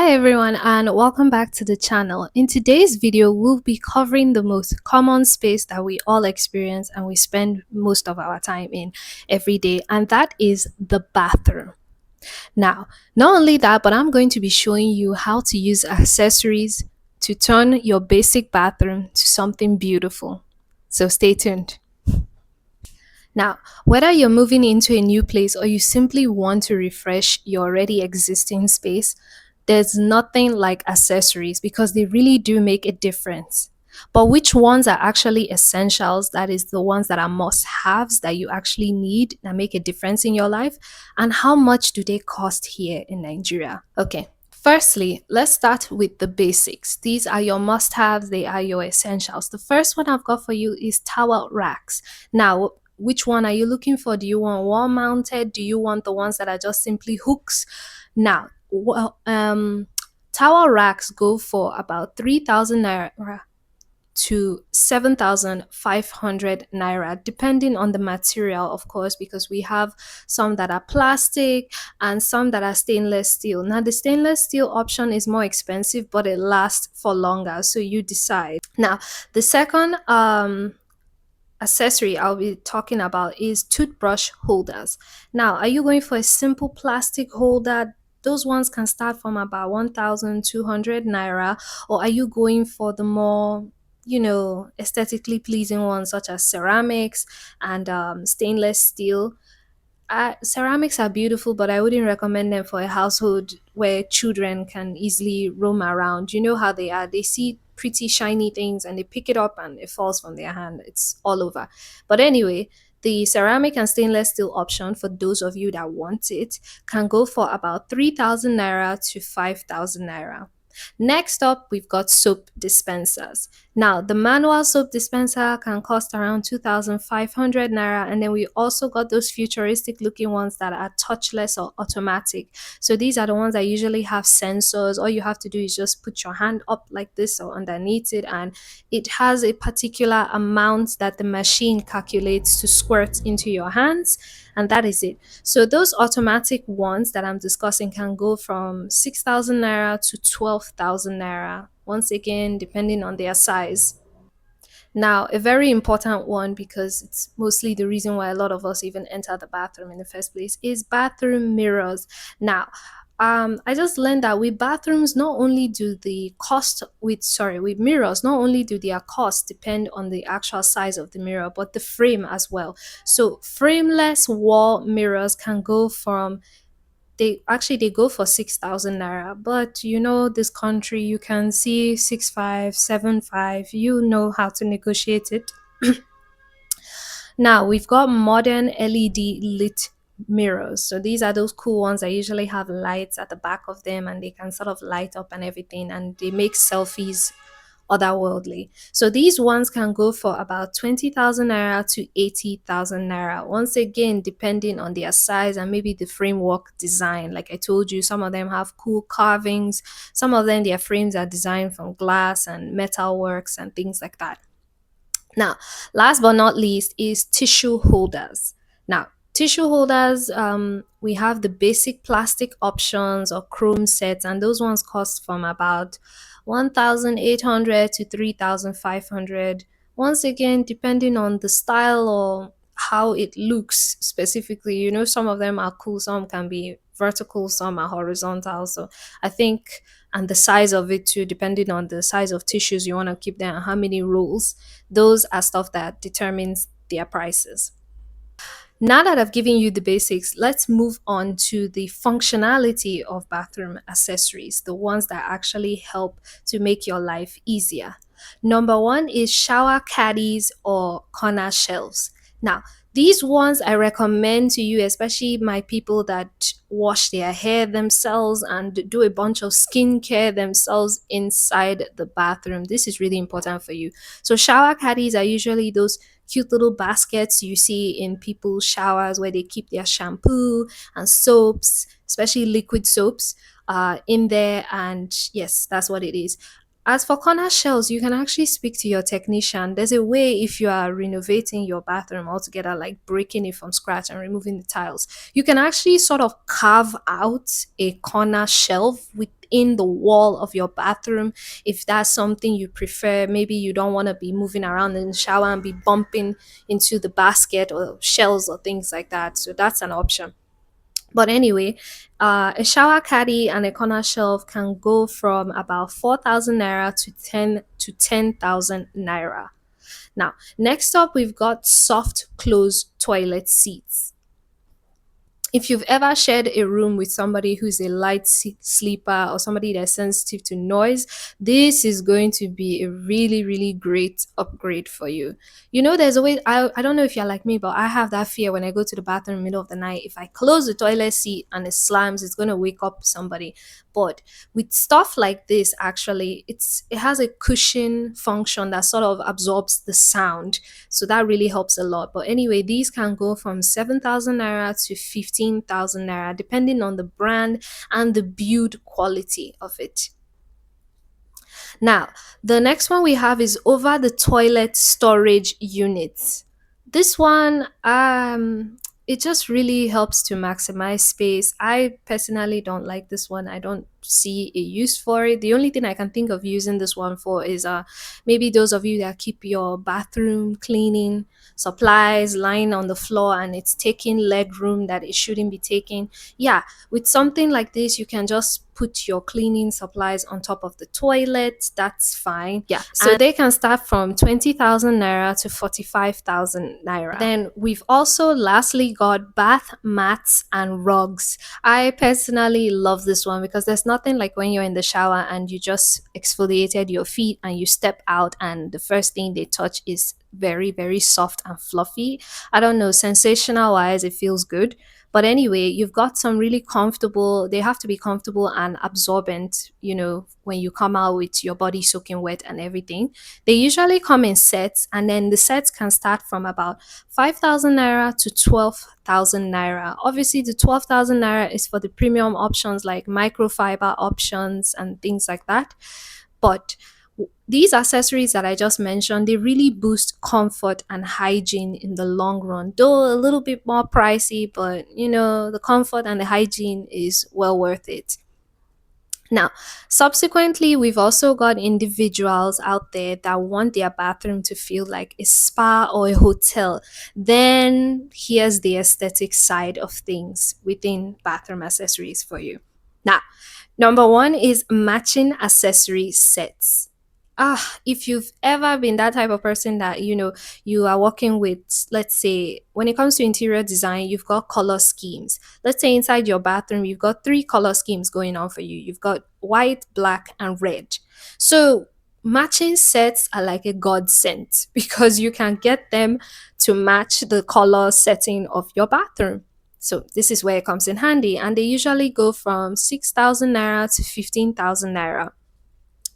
Hi everyone and welcome back to the channel. In today's video, we'll be covering the most common space that we all experience and we spend most of our time in every day, and that is the bathroom. Now, not only that, but I'm going to be showing you how to use accessories to turn your basic bathroom to something beautiful. So stay tuned. Now, whether you're moving into a new place or you simply want to refresh your already existing space, there's nothing like accessories because they really do make a difference. But which ones are actually essentials? That is the ones that are must haves that you actually need that make a difference in your life. And how much do they cost here in Nigeria? Okay. Firstly, let's start with the basics. These are your must haves, they are your essentials. The first one I've got for you is towel racks. Now, which one are you looking for? Do you want wall mounted? Do you want the ones that are just simply hooks? Now, towel racks go for about 3,000 naira to 7,500 naira, depending on the material, of course, because we have some that are plastic and some that are stainless steel. Now, the stainless steel option is more expensive, but it lasts for longer, so you decide. Now, the second accessory I'll be talking about is toothbrush holders. Now, are you going for a simple plastic holder? Those ones can start from about 1,200 naira, or are you going for the more aesthetically pleasing ones such as ceramics and stainless steel? Ceramics are beautiful, but I wouldn't recommend them for a household where children can easily roam around. You know how they are. They see pretty shiny things and they pick it up and it falls from their hand. It's all over. But anyway, the ceramic and stainless steel option for those of you that want it can go for about 3,000 naira to 5,000 naira. Next up, we've got soap dispensers. Now, the manual soap dispenser can cost around 2,500 naira, and then we also got those futuristic looking ones that are touchless or automatic. So these are the ones that usually have sensors. All you have to do is just put your hand up like this or underneath it, and it has a particular amount that the machine calculates to squirt into your hands, and that is it. So those automatic ones that I'm discussing can go from 6,000 naira to 12,000 naira. Once again, depending on their size. Now, a very important one, because it's mostly the reason why a lot of us even enter the bathroom in the first place, is bathroom mirrors. Now, I just learned that with bathrooms, not only do the cost with mirrors, not only do their cost depend on the actual size of the mirror, but the frame as well. So frameless wall mirrors can go from they go for 6,000 naira, but you know this country you can see 6,500, 7,500. You know how to negotiate it. Now we've got modern LED lit mirrors. So these are those cool ones that usually have lights at the back of them and they can sort of light up and everything, and they make selfies otherworldly. So these ones can go for about 20,000 naira to 80,000 naira. Once again, depending on their size and maybe the framework design. Like I told you, some of them have cool carvings, some of them their frames are designed from glass and metal works and things like that. Now, last but not least is tissue holders. Now, tissue holders, we have the basic plastic options or chrome sets, and those ones cost from about 1,800 to 3,500. Once again, depending on the style or how it looks specifically, some of them are cool, some can be vertical, some are horizontal. So I think, and the size of it too, depending on the size of tissues you want to keep there and how many rolls, those are stuff that determines their prices. Now that I've given you the basics, let's move on to the functionality of bathroom accessories, the ones that actually help to make your life easier. Number one is shower caddies or corner shelves. Now, these ones I recommend to you, especially my people that wash their hair themselves and do a bunch of skincare themselves inside the bathroom. This is really important for you. So, shower caddies are usually those cute little baskets you see in people's showers where they keep their shampoo and soaps, especially liquid soaps, in there. And yes, that's what it is. As for corner shelves, you can actually speak to your technician. There's a way if you are renovating your bathroom altogether, like breaking it from scratch and removing the tiles, you can actually sort of carve out a corner shelf within in the wall of your bathroom. If that's something you prefer, maybe you don't want to be moving around in the shower and be bumping into the basket or shells or things like that. So that's an option. But anyway, a shower caddy and a corner shelf can go from about 4,000 naira to 10,000 naira. Now, next up, we've got soft close toilet seats. If you've ever shared a room with somebody who's a light sleeper or somebody that's sensitive to noise, this is going to be a really, really great upgrade for you. You know, there's always, I don't know if you're like me, but I have that fear when I go to the bathroom in the middle of the night. If I close the toilet seat and it slams, it's going to wake up somebody. But with stuff like this, actually, it has a cushion function that sort of absorbs the sound, so that really helps a lot. But anyway, these can go from 7,000 naira to 15,000 naira, depending on the brand and the build quality of it. Now, the next one we have is over the toilet storage units. This one, it just really helps to maximize space. I personally don't like this one. I don't see a use for it. The only thing I can think of using this one for is maybe those of you that keep your bathroom cleaning supplies lying on the floor and it's taking leg room that it shouldn't be taking. Yeah, with something like this, you can just put your cleaning supplies on top of the toilet. That's fine. Yeah. So they can start from 20,000 naira to 45,000 naira. Then we've also lastly got bath mats and rugs. I personally love this one because there's nothing like when you're in the shower and you just exfoliated your feet and you step out and the first thing they touch is very, very soft and fluffy. I don't know, sensational wise, it feels good. But anyway, you've got some really comfortable, they have to be comfortable and absorbent, when you come out with your body soaking wet and everything. They usually come in sets, and then the sets can start from about 5,000 naira to 12,000 naira. Obviously, the 12,000 naira is for the premium options like microfiber options and things like that. But these accessories that I just mentioned, they really boost comfort and hygiene in the long run. Though a little bit more pricey, but the comfort and the hygiene is well worth it. Now, subsequently, we've also got individuals out there that want their bathroom to feel like a spa or a hotel. Then here's the aesthetic side of things within bathroom accessories for you. Now, number one is matching accessory sets. If you've ever been that type of person that you are working with, let's say when it comes to interior design, you've got color schemes. Let's say inside your bathroom you've got three color schemes going on for you. You've got white, black, and red. So matching sets are like a godsend because you can get them to match the color setting of your bathroom. So this is where it comes in handy, and they usually go from 6,000 naira to 15,000 naira.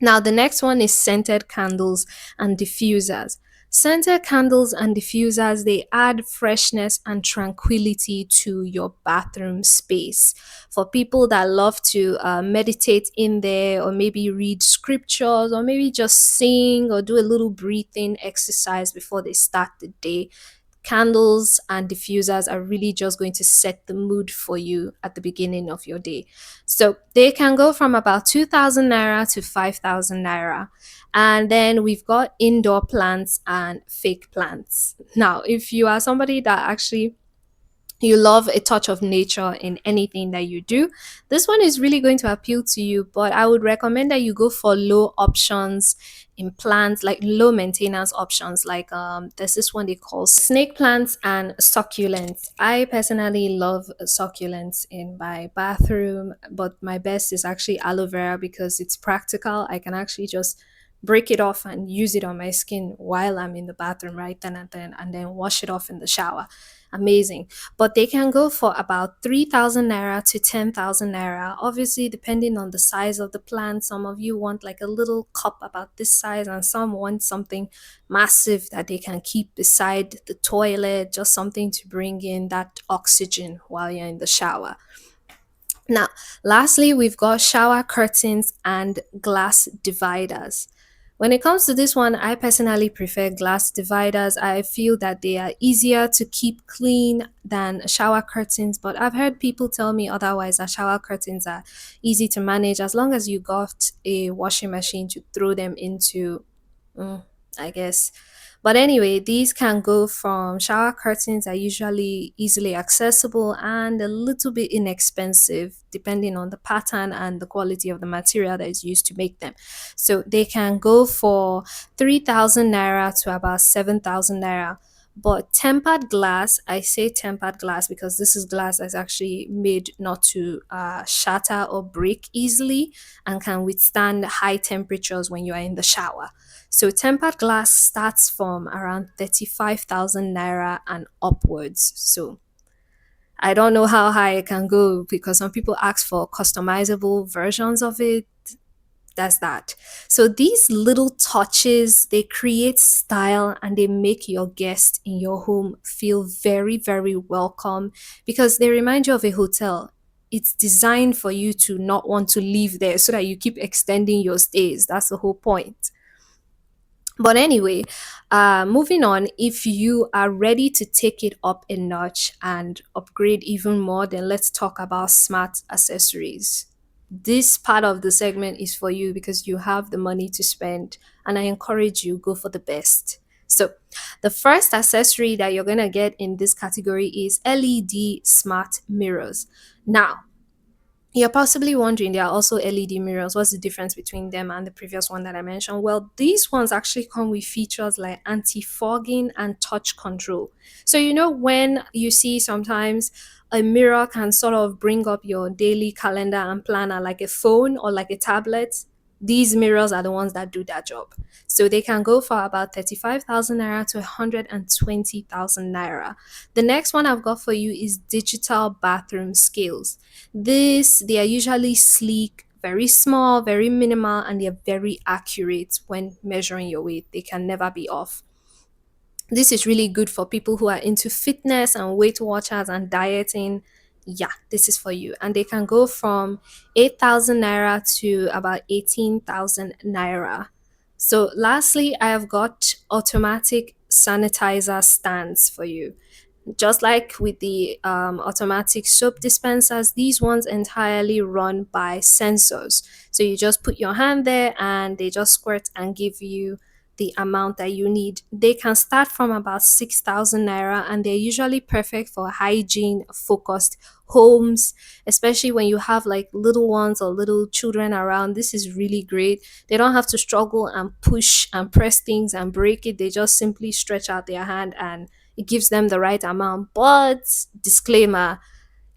Now, the next one is scented candles and diffusers. Scented candles and diffusers, they add freshness and tranquility to your bathroom space. For people that love to meditate in there, or maybe read scriptures, or maybe just sing or do a little breathing exercise before they start the day, candles and diffusers are really just going to set the mood for you at the beginning of your day. So they can go from about 2,000 naira to 5,000 naira. And then we've got indoor plants and fake plants. Now, if you are somebody that actually you love a touch of nature in anything that you do, this one is really going to appeal to you. But I would recommend that you go for low options in plants, like low maintenance options. Like there's this one they call snake plants and succulents. I personally love succulents in my bathroom, but my best is actually aloe vera because it's practical. I can actually just break it off and use it on my skin while I'm in the bathroom right then and then wash it off in the shower. Amazing. But they can go for about 3,000 naira to 10,000 naira. Obviously, depending on the size of the plant, some of you want like a little cup about this size, and some want something massive that they can keep beside the toilet, just something to bring in that oxygen while you're in the shower. Now, lastly, we've got shower curtains and glass dividers. When it comes to this one, I personally prefer glass dividers. I feel that they are easier to keep clean than shower curtains, but I've heard people tell me otherwise that shower curtains are easy to manage as long as you got a washing machine to throw them into, mm, I guess. But anyway, these can go from shower curtains are usually easily accessible and a little bit inexpensive depending on the pattern and the quality of the material that is used to make them. So they can go for 3,000 naira to about 7,000 naira. But tempered glass, I say tempered glass because this is glass that's actually made not to shatter or break easily and can withstand high temperatures when you are in the shower. So tempered glass starts from around 35,000 naira and upwards. So I don't know how high it can go because some people ask for customizable versions of it. That's that. So these little touches, they create style and they make your guest in your home feel very, very welcome because they remind you of a hotel. It's designed for you to not want to leave there so that you keep extending your stays. That's the whole point. But anyway, moving on, if you are ready to take it up a notch and upgrade even more, then let's talk about smart accessories. This part of the segment is for you because you have the money to spend, and I encourage you go for the best. So, the first accessory that you're gonna get in this category is LED smart mirrors. Now, you're possibly wondering there are also LED mirrors. What's the difference between them and the previous one that I mentioned? Well, these ones actually come with features like anti fogging and touch control. So, you know, when you see sometimes a mirror can sort of bring up your daily calendar and planner like a phone or like a tablet, these mirrors are the ones that do that job. So they can go for about 35,000 naira to 120,000 naira. The next one I've got for you is digital bathroom scales. They are usually sleek, very small, very minimal, and they're very accurate when measuring your weight. They can never be off. This is really good for people who are into fitness and Weight Watchers and dieting. Yeah, this is for you. And they can go from 8,000 naira to about 18,000 naira. So, lastly, I have got automatic sanitizer stands for you. Just like with the automatic soap dispensers, these ones entirely run by sensors. So you just put your hand there and they just squirt and give you the amount that you need. They can start from about 6,000 naira and they're usually perfect for hygiene focused homes, especially when you have like little ones or little children around. This is really great. They don't have to struggle and push and press things and break it. They just simply stretch out their hand and it gives them the right amount. But disclaimer,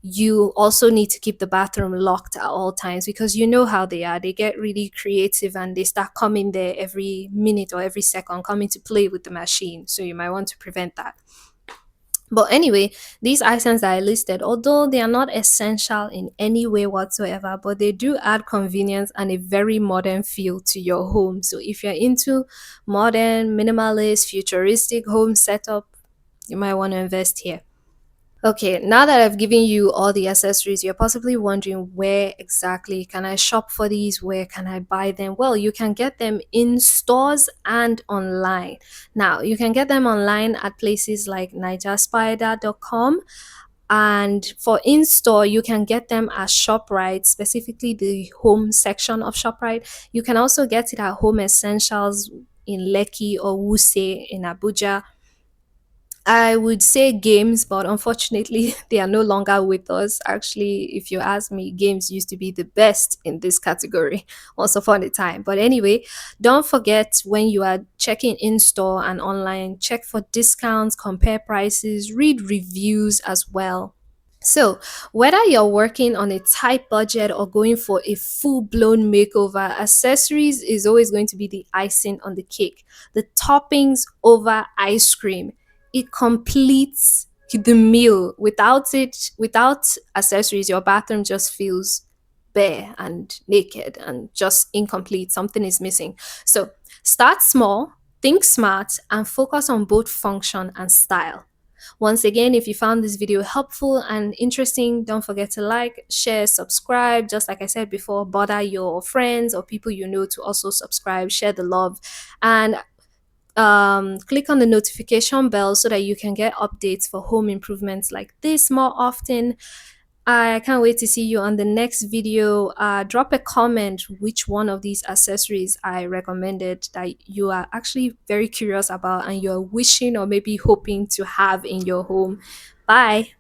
you also need to keep the bathroom locked at all times because you know how they are. They get really creative and they start coming there every minute or every second, coming to play with the machine. So you might want to prevent that. But anyway, these items that I listed, although they are not essential in any way whatsoever, but they do add convenience and a very modern feel to your home. So if you're into modern, minimalist, futuristic home setup, you might want to invest here. Okay, now that I've given you all the accessories, you're possibly wondering where exactly can I shop for these? Where can I buy them? Well, you can get them in stores and online. Now, you can get them online at places like nigerspider.com. And for in store, you can get them at ShopRite, specifically the home section of ShopRite. You can also get it at Home Essentials in Lekki or Wuse in Abuja. I would say games, but unfortunately, they are no longer with us. Actually, if you ask me, games used to be the best in this category once upon a time. But anyway, don't forget when you are checking in store and online, check for discounts, compare prices, read reviews as well. So, whether you're working on a tight budget or going for a full blown makeover, accessories is always going to be the icing on the cake. The toppings over ice cream. It completes the meal. Without it, without accessories, your bathroom just feels bare and naked and just incomplete. Something is missing. So, start small, think smart, and focus on both function and style. Once again, if you found this video helpful and interesting, don't forget to like, share, subscribe. Just like I said before, bother your friends or people you know to also subscribe, share the love, and click on the notification bell so that you can get updates for home improvements like this more often. I can't wait to see you on the next video. Drop a comment which one of these accessories I recommended that you are actually very curious about and you're wishing or maybe hoping to have in your home. Bye.